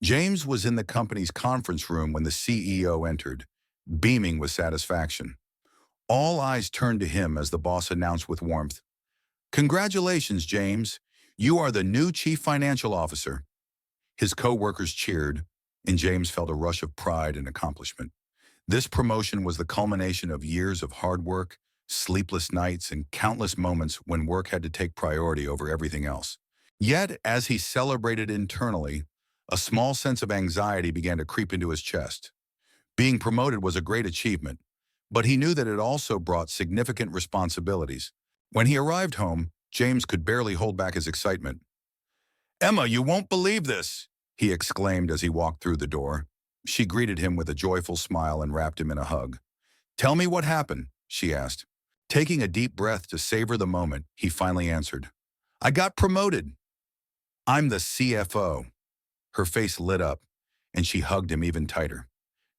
James was in the company's conference room when the CEO entered, beaming with satisfaction. All eyes turned to him as the boss announced with warmth, "Congratulations, James. You are the new Chief Financial Officer." His co-workers cheered, and James felt a rush of pride and accomplishment. This promotion was the culmination of years of hard work, sleepless nights, and countless moments when work had to take priority over everything else. Yet, as he celebrated internally, a small sense of anxiety began to creep into his chest. Being promoted was a great achievement, but he knew that it also brought significant responsibilities. When he arrived home, James could barely hold back his excitement. "Emma, you won't believe this," he exclaimed as he walked through the door. She greeted him with a joyful smile and wrapped him in a hug. "Tell me what happened," she asked. Taking a deep breath to savor the moment, he finally answered, "I got promoted. I'm the CFO." Her face lit up, and she hugged him even tighter.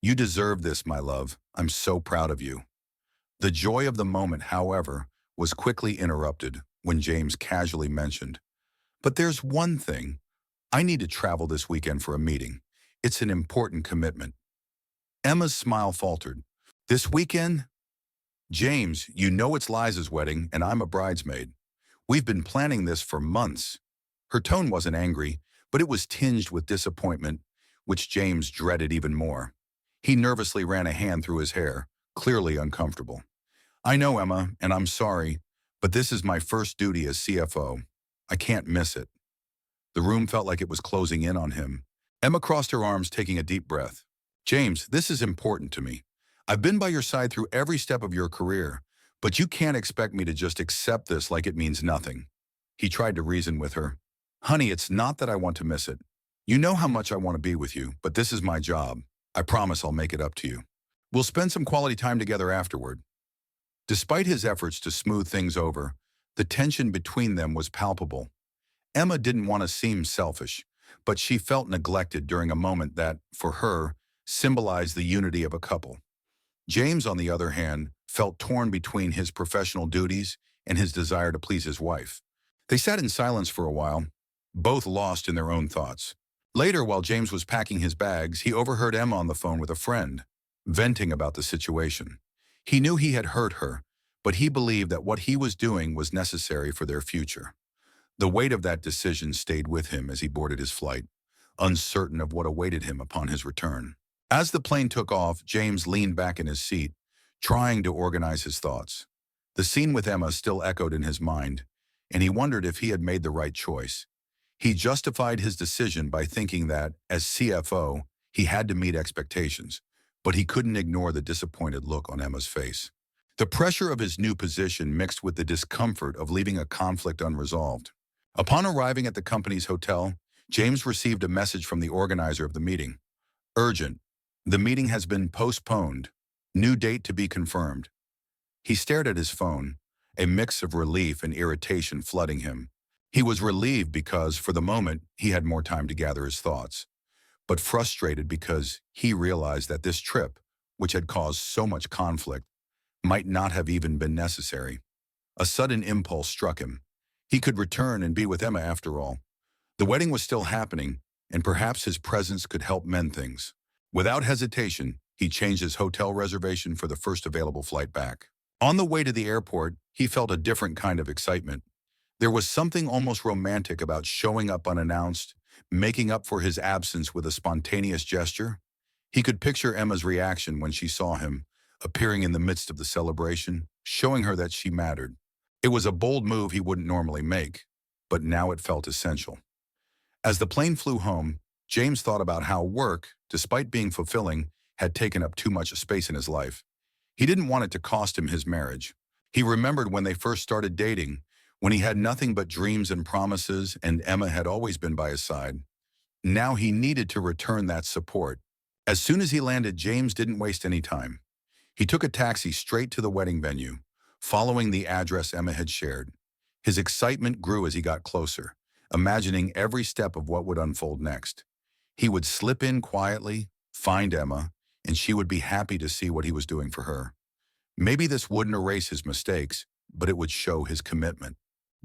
"You deserve this, my love. I'm so proud of you." The joy of the moment, however, was quickly interrupted when James casually mentioned, "But there's one thing. I need to travel this weekend for a meeting. It's an important commitment." Emma's smile faltered. "This weekend? James, you know it's Liza's wedding, and I'm a bridesmaid. We've been planning this for months." Her tone wasn't angry, but it was tinged with disappointment, which James dreaded even more. He nervously ran a hand through his hair, clearly uncomfortable. "I know, Emma, and I'm sorry, but this is my first duty as CFO. I can't miss it." The room felt like it was closing in on him. Emma crossed her arms, taking a deep breath. "James, this is important to me. I've been by your side through every step of your career, but you can't expect me to just accept this like it means nothing." He tried to reason with her. "Honey, it's not that I want to miss it. You know how much I want to be with you, but this is my job. I promise I'll make it up to you. We'll spend some quality time together afterward." Despite his efforts to smooth things over, the tension between them was palpable. Emma didn't want to seem selfish, but she felt neglected during a moment that, for her, symbolized the unity of a couple. James, on the other hand, felt torn between his professional duties and his desire to please his wife. They sat in silence for a while, both lost in their own thoughts. Later, while James was packing his bags, he overheard Emma on the phone with a friend, venting about the situation. He knew he had hurt her, but he believed that what he was doing was necessary for their future. The weight of that decision stayed with him as he boarded his flight, uncertain of what awaited him upon his return. As the plane took off, James leaned back in his seat, trying to organize his thoughts. The scene with Emma still echoed in his mind, and he wondered if he had made the right choice. He justified his decision by thinking that, as CFO, he had to meet expectations, but he couldn't ignore the disappointed look on Emma's face. The pressure of his new position mixed with the discomfort of leaving a conflict unresolved. Upon arriving at the company's hotel, James received a message from the organizer of the meeting. "Urgent. The meeting has been postponed. New date to be confirmed." He stared at his phone, a mix of relief and irritation flooding him. He was relieved because, for the moment, he had more time to gather his thoughts, but frustrated because he realized that this trip, which had caused so much conflict, might not have even been necessary. A sudden impulse struck him. He could return and be with Emma after all. The wedding was still happening, and perhaps his presence could help mend things. Without hesitation, he changed his hotel reservation for the first available flight back. On the way to the airport, he felt a different kind of excitement. There was something almost romantic about showing up unannounced, making up for his absence with a spontaneous gesture. He could picture Emma's reaction when she saw him, appearing in the midst of the celebration, showing her that she mattered. It was a bold move he wouldn't normally make, but now it felt essential. As the plane flew home, James thought about how work, despite being fulfilling, had taken up too much space in his life. He didn't want it to cost him his marriage. He remembered when they first started dating, when he had nothing but dreams and promises, and Emma had always been by his side. Now he needed to return that support. As soon as he landed, James didn't waste any time. He took a taxi straight to the wedding venue, following the address Emma had shared. His excitement grew as he got closer, imagining every step of what would unfold next. He would slip in quietly, find Emma, and she would be happy to see what he was doing for her. Maybe this wouldn't erase his mistakes, but it would show his commitment.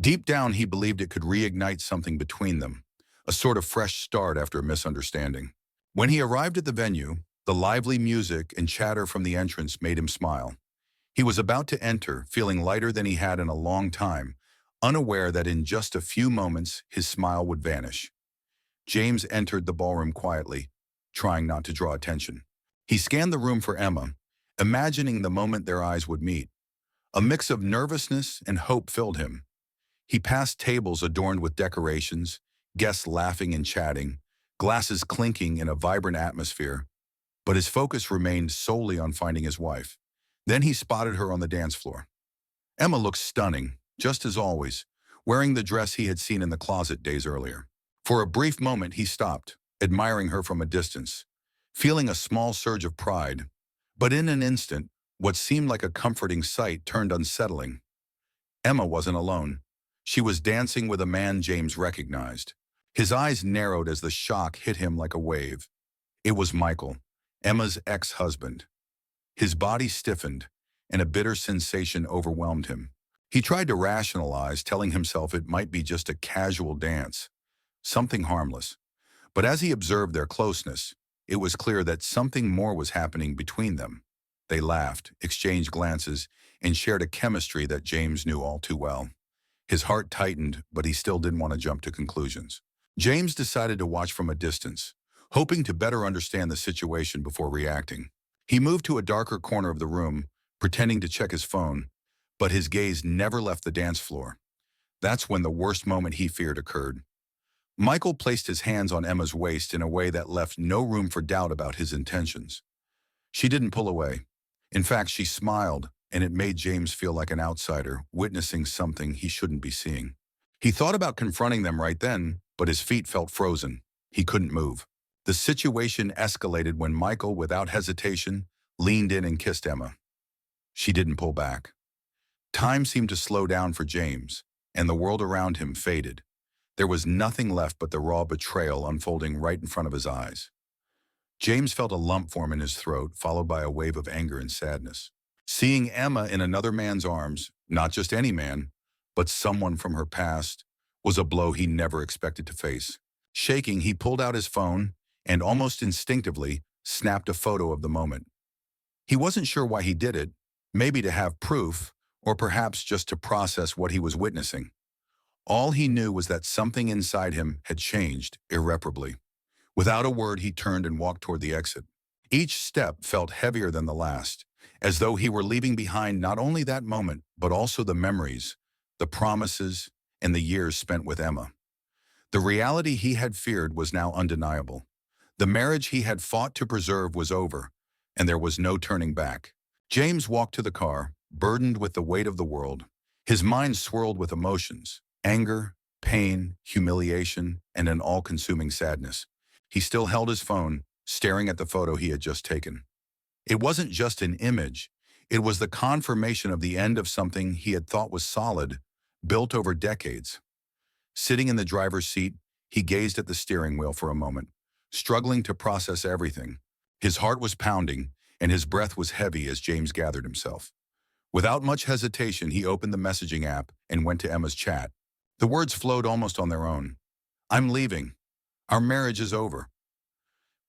Deep down, he believed it could reignite something between them, a sort of fresh start after a misunderstanding. When he arrived at the venue, the lively music and chatter from the entrance made him smile. He was about to enter, feeling lighter than he had in a long time, unaware that in just a few moments his smile would vanish. James entered the ballroom quietly, trying not to draw attention. He scanned the room for Emma, imagining the moment their eyes would meet. A mix of nervousness and hope filled him. He passed tables adorned with decorations, guests laughing and chatting, glasses clinking in a vibrant atmosphere, but his focus remained solely on finding his wife. Then he spotted her on the dance floor. Emma looked stunning, just as always, wearing the dress he had seen in the closet days earlier. For a brief moment he stopped, admiring her from a distance, feeling a small surge of pride. But in an instant, what seemed like a comforting sight turned unsettling. Emma wasn't alone. She was dancing with a man James recognized. His eyes narrowed as the shock hit him like a wave. It was Michael, Emma's ex-husband. His body stiffened, and a bitter sensation overwhelmed him. He tried to rationalize, telling himself it might be just a casual dance, something harmless. But as he observed their closeness, it was clear that something more was happening between them. They laughed, exchanged glances, and shared a chemistry that James knew all too well. His heart tightened, but he still didn't want to jump to conclusions. James decided to watch from a distance, hoping to better understand the situation before reacting. He moved to a darker corner of the room, pretending to check his phone, but his gaze never left the dance floor. That's when the worst moment he feared occurred. Michael placed his hands on Emma's waist in a way that left no room for doubt about his intentions. She didn't pull away. In fact, she smiled, and it made James feel like an outsider, witnessing something he shouldn't be seeing. He thought about confronting them right then, but his feet felt frozen. He couldn't move. The situation escalated when Michael, without hesitation, leaned in and kissed Emma. She didn't pull back. Time seemed to slow down for James, and the world around him faded. There was nothing left but the raw betrayal unfolding right in front of his eyes. James felt a lump form in his throat, followed by a wave of anger and sadness. Seeing Emma in another man's arms, not just any man, but someone from her past, was a blow he never expected to face. Shaking, he pulled out his phone and almost instinctively snapped a photo of the moment. He wasn't sure why he did it, maybe to have proof, or perhaps just to process what he was witnessing. All he knew was that something inside him had changed irreparably. Without a word, he turned and walked toward the exit. Each step felt heavier than the last, as though he were leaving behind not only that moment, but also the memories, the promises, and the years spent with Emma. The reality he had feared was now undeniable. The marriage he had fought to preserve was over, and there was no turning back. James walked to the car, burdened with the weight of the world. His mind swirled with emotions, anger, pain, humiliation, and an all-consuming sadness. He still held his phone, staring at the photo he had just taken. It wasn't just an image. It was the confirmation of the end of something he had thought was solid, built over decades. Sitting in the driver's seat, he gazed at the steering wheel for a moment, struggling to process everything. His heart was pounding, and his breath was heavy as James gathered himself. Without much hesitation, he opened the messaging app and went to Emma's chat. The words flowed almost on their own. "I'm leaving. Our marriage is over."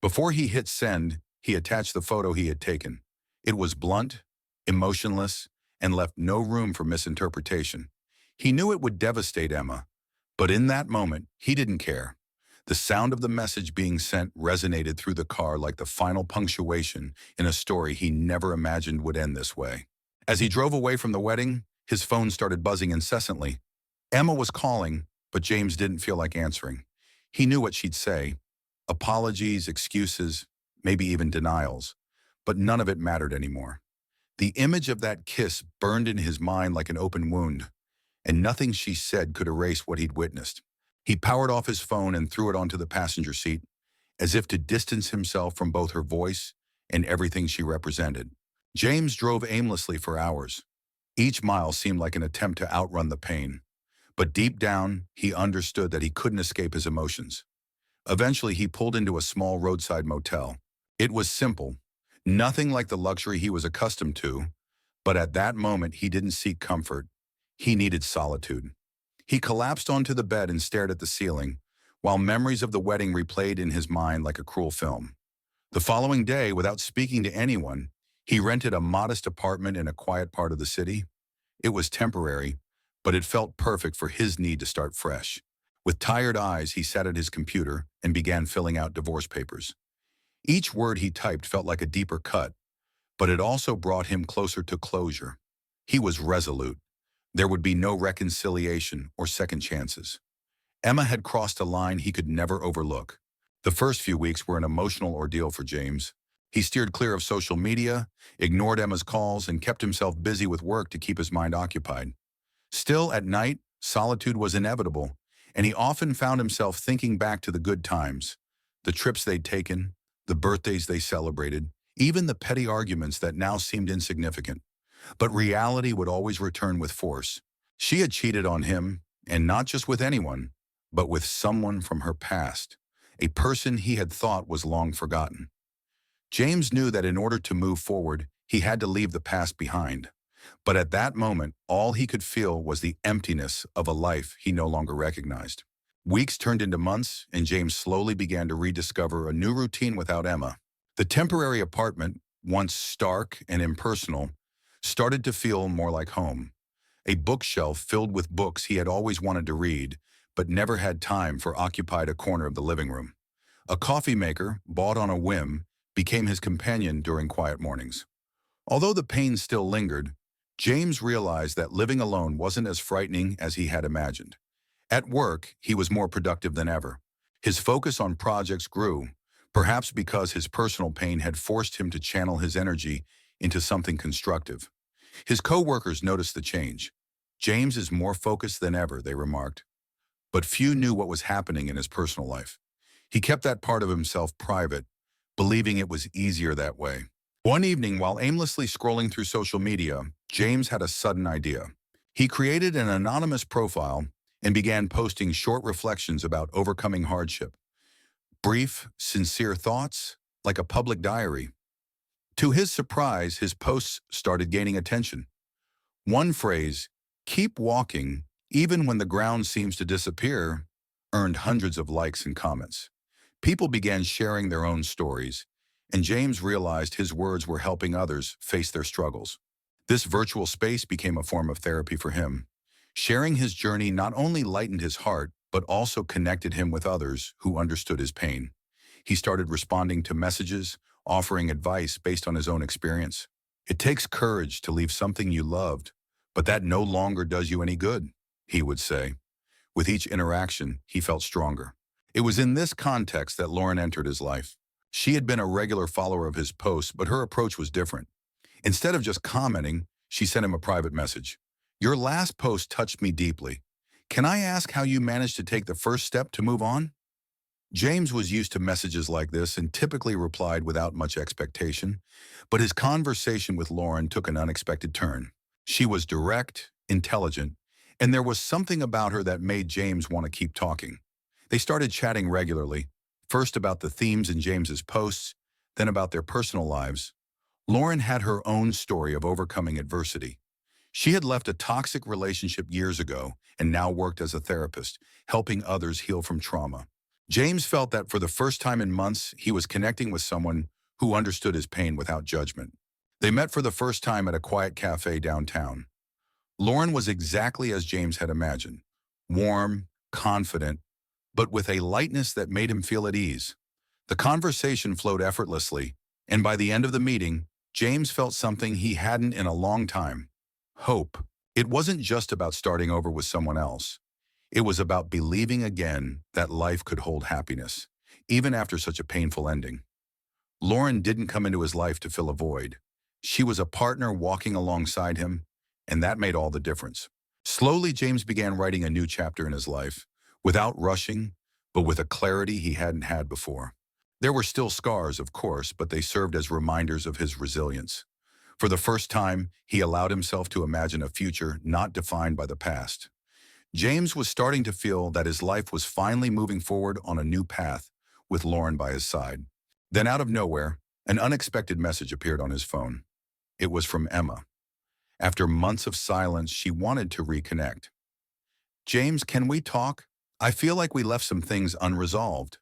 Before he hit send, he attached the photo he had taken. It was blunt, emotionless, and left no room for misinterpretation. He knew it would devastate Emma, but in that moment, he didn't care. The sound of the message being sent resonated through the car like the final punctuation in a story he never imagined would end this way. As he drove away from the wedding, his phone started buzzing incessantly. Emma was calling, but James didn't feel like answering. He knew what she'd say. Apologies, excuses, maybe even denials. But none of it mattered anymore. The image of that kiss burned in his mind like an open wound, and nothing she said could erase what he'd witnessed. He powered off his phone and threw it onto the passenger seat, as if to distance himself from both her voice and everything she represented. James drove aimlessly for hours. Each mile seemed like an attempt to outrun the pain. But deep down, he understood that he couldn't escape his emotions. Eventually, he pulled into a small roadside motel. It was simple, nothing like the luxury he was accustomed to, but at that moment, he didn't seek comfort. He needed solitude. He collapsed onto the bed and stared at the ceiling, while memories of the wedding replayed in his mind like a cruel film. The following day, without speaking to anyone, he rented a modest apartment in a quiet part of the city. It was temporary, but it felt perfect for his need to start fresh. With tired eyes, he sat at his computer and began filling out divorce papers. Each word he typed felt like a deeper cut, but it also brought him closer to closure. He was resolute. There would be no reconciliation or second chances. Emma had crossed a line he could never overlook. The first few weeks were an emotional ordeal for James. He steered clear of social media, ignored Emma's calls, and kept himself busy with work to keep his mind occupied. Still, at night, solitude was inevitable, and he often found himself thinking back to the good times, the trips they'd taken, the birthdays they celebrated, even the petty arguments that now seemed insignificant. But reality would always return with force. She had cheated on him, and not just with anyone, but with someone from her past, a person he had thought was long forgotten. James knew that in order to move forward, he had to leave the past behind. But at that moment, all he could feel was the emptiness of a life he no longer recognized. Weeks turned into months, and James slowly began to rediscover a new routine without Emma. The temporary apartment, once stark and impersonal, started to feel more like home. A bookshelf filled with books he had always wanted to read, but never had time for occupied a corner of the living room. A coffee maker, bought on a whim, became his companion during quiet mornings. Although the pain still lingered, James realized that living alone wasn't as frightening as he had imagined. At work, he was more productive than ever. His focus on projects grew, perhaps because his personal pain had forced him to channel his energy into something constructive. His co-workers noticed the change. James is more focused than ever, they remarked. But few knew what was happening in his personal life. He kept that part of himself private, believing it was easier that way. One evening, while aimlessly scrolling through social media, James had a sudden idea. He created an anonymous profile and began posting short reflections about overcoming hardship. Brief, sincere thoughts, like a public diary. To his surprise, his posts started gaining attention. One phrase, "keep walking, even when the ground seems to disappear," earned hundreds of likes and comments. People began sharing their own stories, and James realized his words were helping others face their struggles. This virtual space became a form of therapy for him. Sharing his journey not only lightened his heart, but also connected him with others who understood his pain. He started responding to messages, offering advice based on his own experience. "It takes courage to leave something you loved, but that no longer does you any good," he would say. With each interaction, he felt stronger. It was in this context that Lauren entered his life. She had been a regular follower of his posts, but her approach was different. Instead of just commenting, she sent him a private message. "Your last post touched me deeply. Can I ask how you managed to take the first step to move on?" James was used to messages like this and typically replied without much expectation, but his conversation with Lauren took an unexpected turn. She was direct, intelligent, and there was something about her that made James want to keep talking. They started chatting regularly, first about the themes in James's posts, then about their personal lives. Lauren had her own story of overcoming adversity. She had left a toxic relationship years ago and now worked as a therapist, helping others heal from trauma. James felt that for the first time in months, he was connecting with someone who understood his pain without judgment. They met for the first time at a quiet cafe downtown. Lauren was exactly as James had imagined, warm, confident, but with a lightness that made him feel at ease. The conversation flowed effortlessly, and by the end of the meeting, James felt something he hadn't in a long time: hope. It wasn't just about starting over with someone else. It was about believing again that life could hold happiness, even after such a painful ending. Lauren didn't come into his life to fill a void. She was a partner walking alongside him, and that made all the difference. Slowly, James began writing a new chapter in his life, without rushing, but with a clarity he hadn't had before. There were still scars, of course, but they served as reminders of his resilience. For the first time, he allowed himself to imagine a future not defined by the past. James was starting to feel that his life was finally moving forward on a new path, with Lauren by his side. Then out of nowhere, an unexpected message appeared on his phone. It was from Emma. After months of silence, she wanted to reconnect. "James, can we talk? I feel like we left some things unresolved.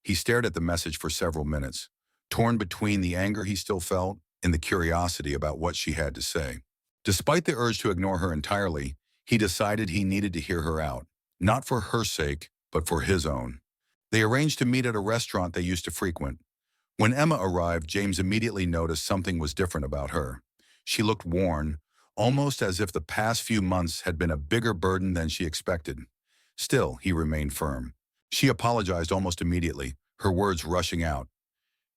He stared at the message for several minutes, torn between the anger he still felt and the curiosity about what she had to say. Despite the urge to ignore her entirely, he decided he needed to hear her out, not for her sake, but for his own. They arranged to meet at a restaurant they used to frequent. When Emma arrived, James immediately noticed something was different about her. She looked worn, almost as if the past few months had been a bigger burden than she expected. Still, he remained firm. She apologized almost immediately, her words rushing out.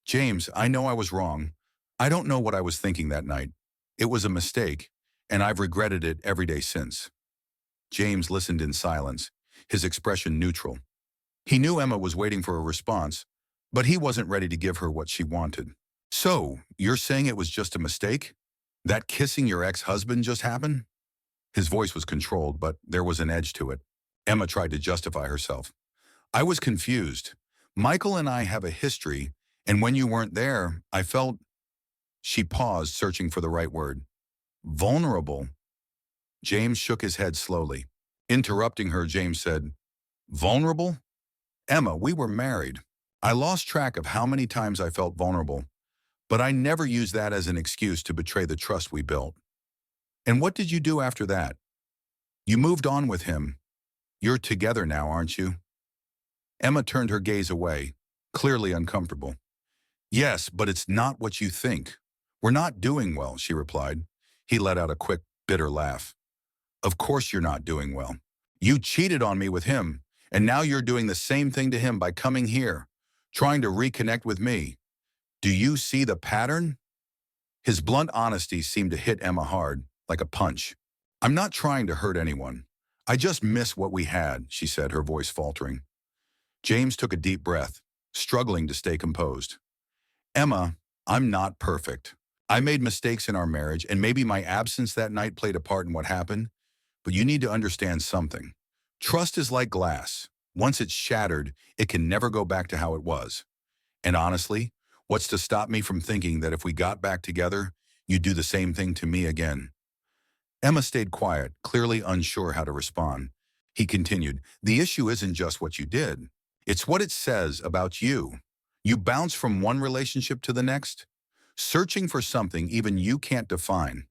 James, I know I was wrong. I don't know what I was thinking that night. It was a mistake, and I've regretted it every day since. James listened in silence, his expression neutral. He knew Emma was waiting for a response, but he wasn't ready to give her what she wanted. So, you're saying it was just a mistake? That kissing your ex-husband just happened? His voice was controlled, but there was an edge to it. Emma tried to justify herself. I was confused. Michael and I have a history, and when you weren't there, I felt... She paused, searching for the right word. Vulnerable. James shook his head slowly. Interrupting her, James said, Vulnerable? Emma, we were married. I lost track of how many times I felt vulnerable, but I never used that as an excuse to betray the trust we built. And what did you do after that? You moved on with him. You're together now, aren't you? Emma turned her gaze away, clearly uncomfortable. Yes, but it's not what you think. We're not doing well, she replied. He let out a quick, bitter laugh. Of course you're not doing well. You cheated on me with him, and now you're doing the same thing to him by coming here, trying to reconnect with me. Do you see the pattern? His blunt honesty seemed to hit Emma hard, like a punch. I'm not trying to hurt anyone. I just miss what we had, she said, her voice faltering. James took a deep breath, struggling to stay composed. Emma, I'm not perfect. I made mistakes in our marriage, and maybe my absence that night played a part in what happened, but you need to understand something. Trust is like glass. Once it's shattered, it can never go back to how it was. And honestly, what's to stop me from thinking that if we got back together, you'd do the same thing to me again? Emma stayed quiet, clearly unsure how to respond. He continued, the issue isn't just what you did. It's what it says about you. You bounce from one relationship to the next, searching for something even you can't define.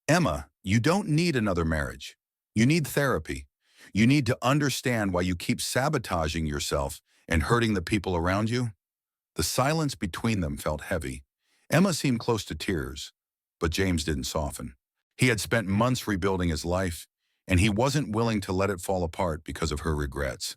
Emma, you don't need another marriage. You need therapy. You need to understand why you keep sabotaging yourself and hurting the people around you. The silence between them felt heavy. Emma seemed close to tears, but James didn't soften. He had spent months rebuilding his life, and he wasn't willing to let it fall apart because of her regrets.